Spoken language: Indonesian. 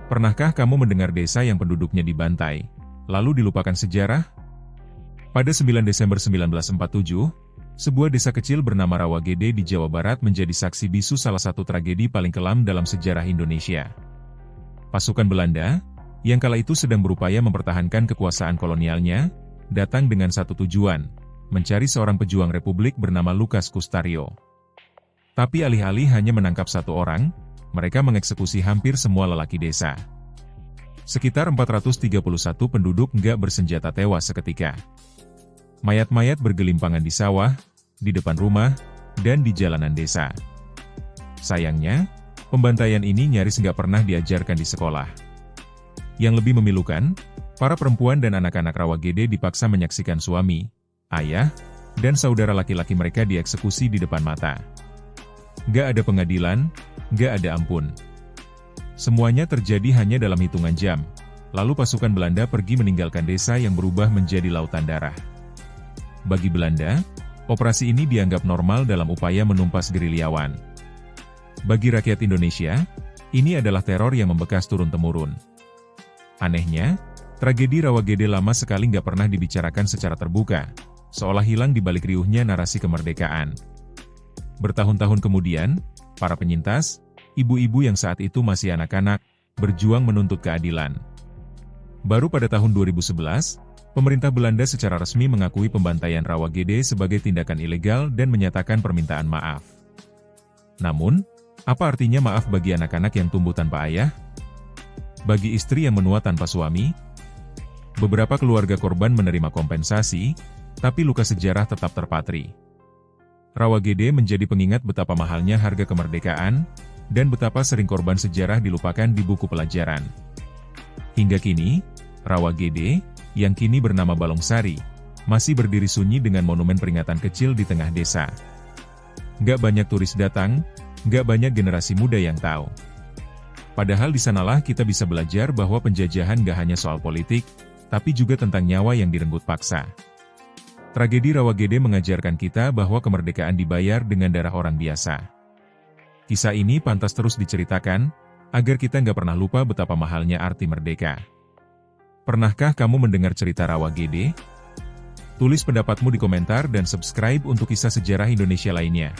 Pernahkah kamu mendengar desa yang penduduknya dibantai, lalu dilupakan sejarah? Pada 9 Desember 1947, sebuah desa kecil bernama Rawagede di Jawa Barat menjadi saksi bisu salah satu tragedi paling kelam dalam sejarah Indonesia. Pasukan Belanda, yang kala itu sedang berupaya mempertahankan kekuasaan kolonialnya, datang dengan satu tujuan, mencari seorang pejuang republik bernama Lukas Kustario. Tapi alih-alih hanya menangkap satu orang, mereka mengeksekusi hampir semua lelaki desa. Sekitar 431 penduduk nggak bersenjata tewas seketika. Mayat-mayat bergelimpangan di sawah, di depan rumah, dan di jalanan desa. Sayangnya, pembantaian ini nyaris nggak pernah diajarkan di sekolah. Yang lebih memilukan, para perempuan dan anak-anak Rawagede dipaksa menyaksikan suami, ayah, dan saudara laki-laki mereka dieksekusi di depan mata. Nggak ada pengadilan, nggak ada ampun. Semuanya terjadi hanya dalam hitungan jam, lalu pasukan Belanda pergi meninggalkan desa yang berubah menjadi lautan darah. Bagi Belanda, operasi ini dianggap normal dalam upaya menumpas gerilyawan. Bagi rakyat Indonesia, ini adalah teror yang membekas turun-temurun. Anehnya, tragedi Rawagede lama sekali nggak pernah dibicarakan secara terbuka, seolah hilang di balik riuhnya narasi kemerdekaan. Bertahun-tahun kemudian, para penyintas, ibu-ibu yang saat itu masih anak-anak, berjuang menuntut keadilan. Baru pada tahun 2011, pemerintah Belanda secara resmi mengakui pembantaian Rawagede sebagai tindakan ilegal dan menyatakan permintaan maaf. Namun, apa artinya maaf bagi anak-anak yang tumbuh tanpa ayah? Bagi istri yang menua tanpa suami? Beberapa keluarga korban menerima kompensasi, tapi luka sejarah tetap terpatri. Rawagede menjadi pengingat betapa mahalnya harga kemerdekaan, dan betapa sering korban sejarah dilupakan di buku pelajaran. Hingga kini, Rawagede, yang kini bernama Balongsari, masih berdiri sunyi dengan monumen peringatan kecil di tengah desa. Nggak banyak turis datang, nggak banyak generasi muda yang tahu. Padahal di sanalah kita bisa belajar bahwa penjajahan nggak hanya soal politik, tapi juga tentang nyawa yang direnggut paksa. Tragedi Rawagede mengajarkan kita bahwa kemerdekaan dibayar dengan darah orang biasa. Kisah ini pantas terus diceritakan, agar kita nggak pernah lupa betapa mahalnya arti merdeka. Pernahkah kamu mendengar cerita Rawagede? Tulis pendapatmu di komentar dan subscribe untuk kisah sejarah Indonesia lainnya.